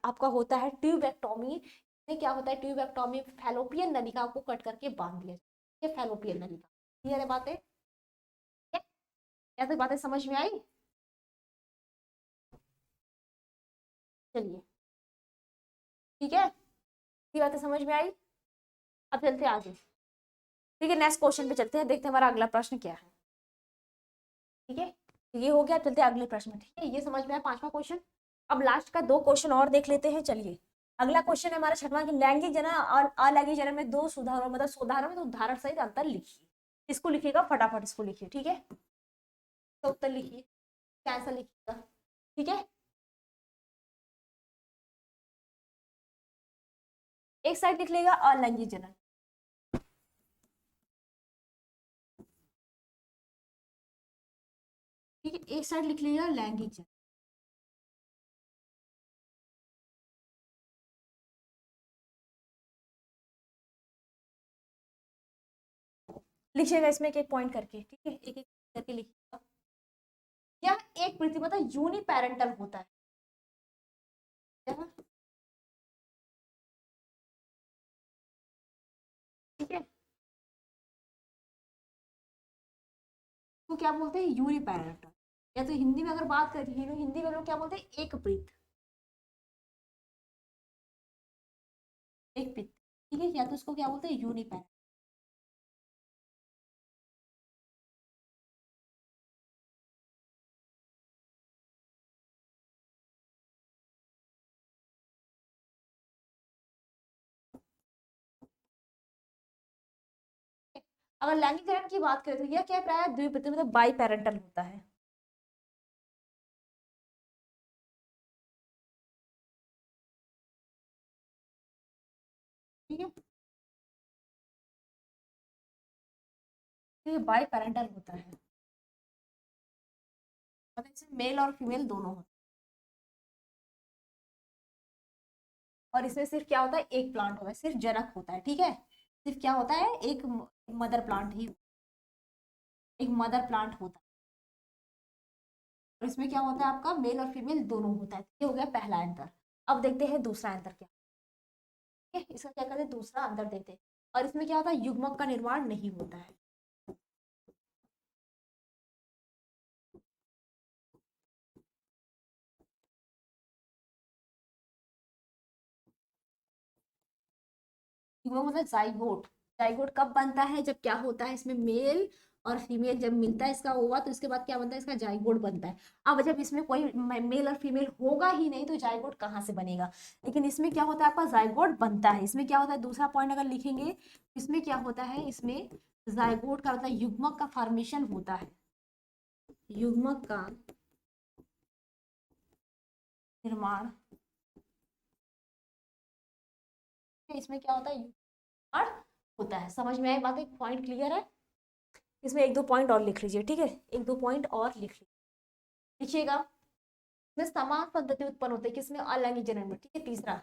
आपका होता है ट्यूबेक्टोमी, में क्या होता है, ट्यूबेक्टोमी फैलोपियन नलिका को कट करके बांध दिया जाता है, फैलोपियन नलिका। क्लियर है बातें? क्या तो बातें समझ में आई? चलिए, ठीक है, ये बातें समझ में आई। अब चलते हैं आगे, ठीक है, नेक्स्ट क्वेश्चन पे चलते हैं, देखते हैं हमारा अगला प्रश्न क्या है, ठीक है। ये हो गया, चलते हैं अगले प्रश्न में, ठीक है। ये समझ में आया पांचवा क्वेश्चन। अब लास्ट का दो क्वेश्चन और देख लेते हैं, चलिए। अगला क्वेश्चन है हमारा छठवां, कि लैंगिक जनन और अलैंगिक जनन में दो सुधारों, मतलब सुधारों में तो उदाहरण सहित अंतर लिखिए। इसको लिखिएगा फटाफट, इसको लिखिए, ठीक है, तो उत्तर लिखिए, कैसा लिखिएगा, ठीक है। एक साइड लिख लेगा अलैंगिक जनन, ठीक है, एक साइड लिख लीजिएगा लैंगिक जनन। लिखिएगा इसमें एक एक पॉइंट करके, ठीक है, एक एक करके लिखिएगा। यह एक पृथ्वी मतलब यूनिपेरेंटल होता है, ठीक है। तो क्या बोलते हैं, यूनिपेरेंटल। या तो हिंदी में अगर बात करें, हिंदी में लोग क्या बोलते हैं, एक पृथ, एक पृथ, ठीक है। या तो उसको क्या बोलते हैं, यूनिपेरेंटल। अगर लैंगिक जनन की बात करें तो यह क्या प्राय द्विपृथ मतलब बाई पेरेंटल होता है, ठीक है। तो ये बाई पेरेंटल होता है, मतलब इसमें मेल और फीमेल दोनों होते हैं। और इसमें सिर्फ क्या होता है, एक प्लांट होता है, सिर्फ जनक होता है, ठीक है। सिर्फ क्या होता है, एक मदर प्लांट ही, एक मदर प्लांट होता है। और इसमें क्या होता है, आपका मेल और फीमेल दोनों होता है। ये हो गया पहला अंतर। अब देखते हैं दूसरा अंतर क्या है, इसका क्या कहते हैं, दूसरा अंतर देखते हैं। और इसमें क्या होता है, युग्मक का निर्माण नहीं होता है, युग्मक मतलब जाइगोट। जाइगोट कब बनता है, जब क्या होता है, इसमें मेल और फीमेल जब मिलता है इसका ओवा, तो इसके बाद क्या बनता है, इसका जाइगोट बनता है। अब जब इसमें कोई मेल और फीमेल होगा ही नहीं तो जाइगोट कहाँ से बनेगा। लेकिन इसमें क्या होता है, आपका जाइगोट बनता है। इसमें क्या होता है, दूसरा पॉइंट अगर लिखेंगे, इसमें क्या होता है, इसमें जाइगोट का मतलब युग्मक का फॉर्मेशन होता है, युग्मक का निर्माण। इसमें क्या होता है, निर्माण होता है। समझ में आए बात, एक पॉइंट क्लियर है। इसमें एक दो पॉइंट और लिख लीजिए, ठीक है, एक दो पॉइंट और लिख लीजिए, लिखिएगा। इसमें समान पद्धति उत्पन्न होते हैं, किसमें, अलैंगिक जनन में, ठीक है। तीसरा,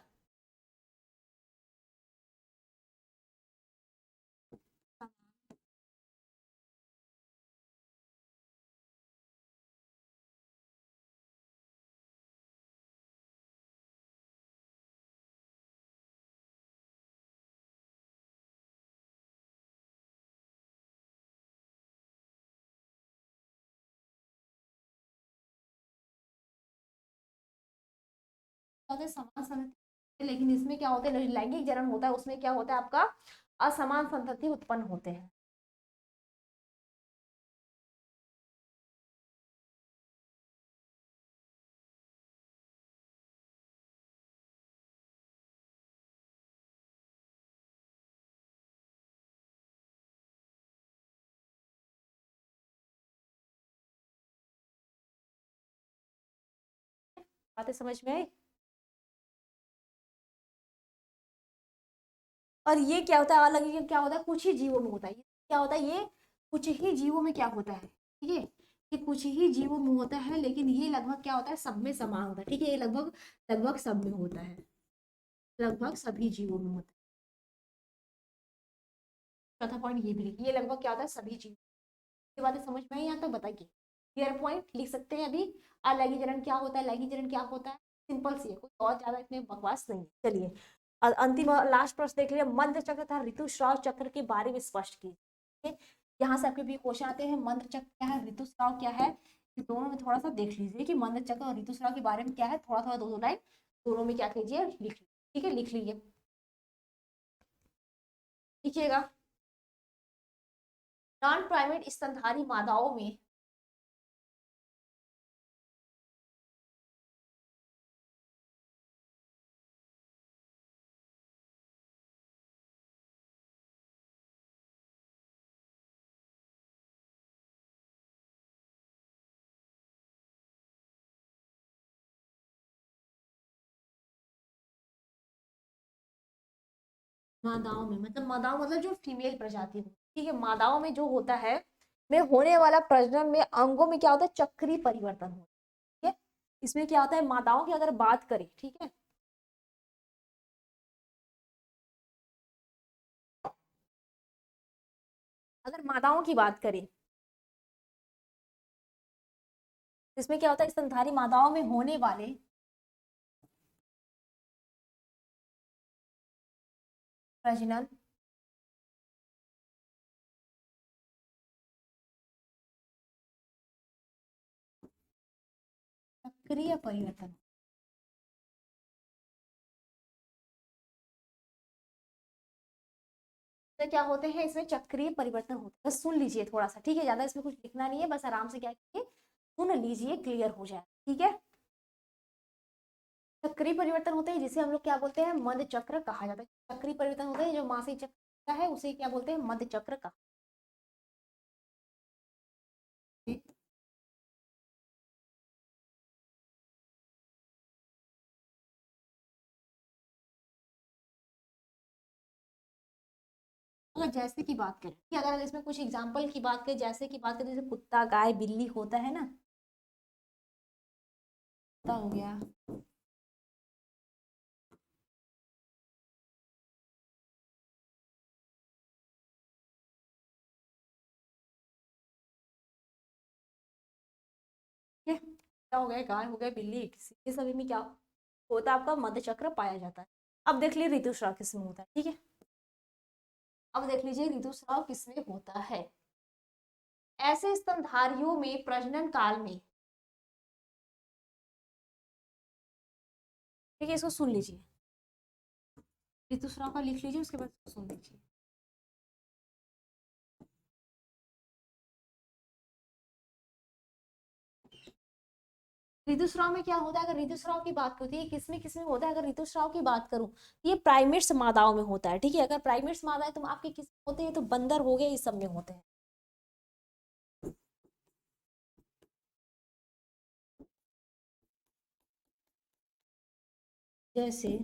होते हैं समान संतति, लेकिन इसमें क्या होता है, लैंगिक जनन होता है, उसमें क्या होता है आपका, असमान संतति उत्पन्न होते हैं। बातें समझ में आई? और ये क्या होता है, अलग, ये क्या होता है, कुछ ही जीवों में होता है, ये क्या होता है, ये कुछ ही जीवों में क्या होता है, ठीक है, ये कुछ ही जीवों में होता है, लेकिन ये लगभग क्या होता है, सब में समान होता है, ठीक है, ये लगभग लगभग सब में होता है, लगभग सभी जीवों में होता है। चौथा पॉइंट ये भी लिखिए, ये लगभग क्या होता है, सभी जीव। ये बातें समझ में आई यहाँ तक, बताइए। क्लियर पॉइंट लिख सकते हैं अभी। अलैंगिकरण क्या होता है, लैंगिकरण क्या होता है, सिंपल सी है, कोई और ज्यादा इसमें बकवास नहीं है। चलिए, अंतिम लास्ट प्रश्न देख लिया, मंद चक्र तथा ऋतुस्राव चक्र के बारे में स्पष्ट कीजिए। यहाँ से आपके भी क्वेश्चन आते हैं, मंद चक्र क्या है, ऋतुस्राव क्या है, ये दोनों में थोड़ा सा देख लीजिए कि मंद चक्र और ऋतुस्राव के बारे में क्या है, थोड़ा थोड़ा दो दो लाइन दोनों में क्या कीजिए, लिख लीजिए, ठीक है, लिख लीजिए, लिखिएगा। नॉन प्राइमेट स्तनधारी मादाओं में मादाओं में मतलब, मादाओं मतलब जो फीमेल प्रजाति हो, ठीक है, मादाओं में जो होता है, में होने वाला प्रजनन में अंगों में क्या होता है, चक्रीय परिवर्तन होता है, ठीक है। इसमें क्या होता है, मादाओं की अगर बात करें, ठीक है, अगर मादाओं की बात करें, इसमें क्या होता है, स्तनधारी मादाओं में होने वाले प्रजनन चक्रीय परिवर्तन, तो क्या होते हैं, इसमें चक्रीय परिवर्तन होते हैं, बस सुन लीजिए थोड़ा सा, ठीक है, ज्यादा इसमें कुछ लिखना नहीं है, बस आराम से क्या कीजिए, सुन लीजिए, क्लियर हो जाए, ठीक है। चक्रीय परिवर्तन होते हैं जिसे हम लोग क्या बोलते हैं, मध्य चक्र कहा जाता है। चक्रीय परिवर्तन होते हैं जो मासिक चक्र है, उसे क्या बोलते हैं, मध्य चक्र कहा। अगर जैसे की बात करें, कि अगर इसमें कुछ एग्जांपल की बात करें, जैसे की बात करें, जैसे कुत्ता, गाय, बिल्ली होता है ना, कुत्ता हो गया, ठीक है, कुत्ता हो गया, गाय हो गया, बिल्ली, ये सभी में क्या होता है, आपका मध्य चक्र पाया जाता है। अब देख लीजिए ऋतुस्राव किसमें होता है, ठीक है, अब देख लीजिए ऋतुस्राव किसमें होता है। ऐसे स्तनधारियों में प्रजनन काल में, ठीक है, इसको सुन लीजिए, ऋतुस्राव का लिख लीजिए, उसके बाद सुन लीजिए। ऋतुस्राव में क्या होता है, अगर ऋतुस्राव की बात होती है, किसमें किसमें होता है, अगर ऋतुस्राव की बात करूं, ये प्राइमेट्स मादाओं में होता है, ठीक है, अगर प्राइमेट्स मादाएं तो आपके किस होते हैं, तो बंदर हो गए, इस सब में होते हैं। जैसे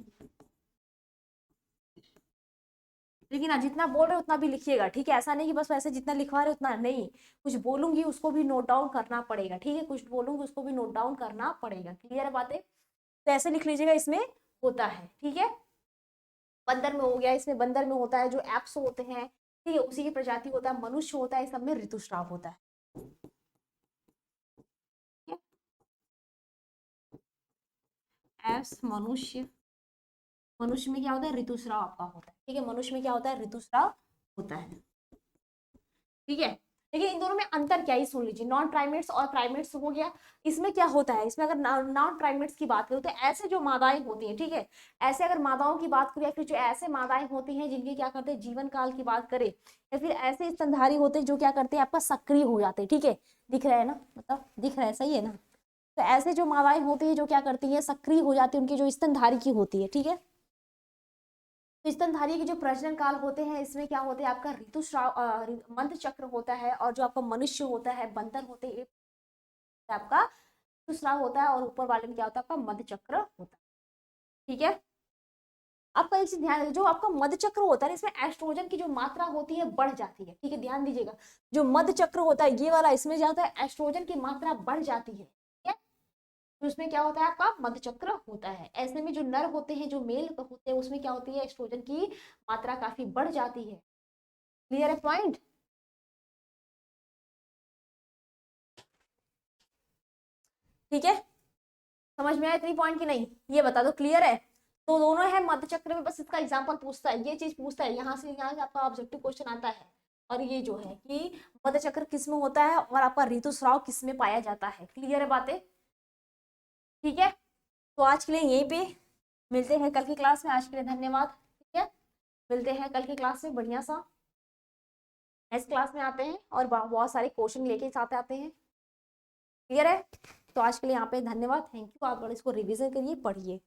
लेकिन हाँ, जितना बोल रहे हो उतना भी लिखिएगा, ठीक है। ऐसा नहीं कि बस वैसे जितना लिखवा रहे हो उतना नहीं, कुछ बोलूंगी उसको भी नोट डाउन करना पड़ेगा, ठीक है। कुछ बोलूंगी उसको भी नोट डाउन करना पड़ेगा। क्लियर है बातें? तो ऐसे लिख लीजिएगा, इसमें होता है, ठीक है। बंदर में हो गया, इसमें बंदर में होता है जो एप्स होते हैं, ठीक है, उसी की प्रजाति होता है। मनुष्य होता है, इस सब में ऋतुस्राव होता है, ठीक है। एप्स मनुष्य, मनुष्य में क्या होता है? ऋतुस्राव आपका होता है, ठीक है। मनुष्य में क्या होता है? ऋतुस्राव होता है, ठीक है। देखिए इन दोनों में अंतर क्या है सुन लीजिए। नॉन प्राइमेट्स और प्राइमेट्स हो गया, इसमें क्या होता है? इसमें अगर नॉन प्राइमेट्स की बात करें तो ऐसे जो मादाएं होती हैं, ठीक है, ऐसे अगर मादाओं की बात करें या फिर जो ऐसे मादाएं होती हैं जिनके क्या करते हैं जीवन काल की बात करें, या फिर ऐसे स्तनधारी होते हैं जो क्या करते हैं आपका सक्रिय हो जाते हैं, ठीक है। दिख रहा है ना, मतलब दिख रहा है, सही है ना। तो ऐसे जो मादाएं होती है जो क्या करती है सक्रिय हो जाती है, उनकी जो स्तनधारी की होती है, ठीक है। तो स्तनधारी के जो प्रजनन काल होते हैं इसमें क्या होते हैं आपका ऋतुस्राव, मंथ चक्र होता है। और जो आपका मनुष्य होता है, बंदर होते हैं, आपका ऋतुस्राव होता है। और ऊपर वाले में क्या होता है आपका मध्य चक्र होता है, ठीक है। आपका एक चीज ध्यान, जो आपका मध्य चक्र होता है इसमें एस्ट्रोजन की जो मात्रा होती है बढ़ जाती है, ठीक है। ध्यान दीजिएगा, जो मध्य चक्र होता है ये वाला, इसमें क्या होता है एस्ट्रोजन की मात्रा बढ़ जाती है, ठीक है। तो उसमें क्या होता है आपका मध्य चक्र होता है। ऐसे में जो नर होते हैं, जो मेल होते हैं, उसमें क्या होती है एस्ट्रोजन की मात्रा काफी बढ़ जाती है। क्लियर है पॉइंट? ठीक है, समझ में आया 3 पॉइंट की नहीं? ये बता दो, क्लियर है? तो दोनों है मध्य चक्र में, बस इसका एग्जांपल पूछता है, ये चीज पूछता है, यहाँ से आपका ऑब्जेक्टिव क्वेश्चन आता है। और ये जो है कि मध्य चक्र किस में होता है और आपका ऋतुस्राव किस में पाया जाता है। क्लियर है बातें? ठीक है, तो आज के लिए यहीं पे मिलते हैं कल की क्लास में। आज के लिए धन्यवाद, ठीक है। मिलते हैं कल की क्लास में, बढ़िया सा नेक्स्ट क्लास में आते हैं और बहुत सारे क्वेश्चन लेके साथ आते हैं। क्लियर है? तो आज के लिए यहाँ पे धन्यवाद, थैंक यू। आप इसको रिविजन करिए, पढ़िए।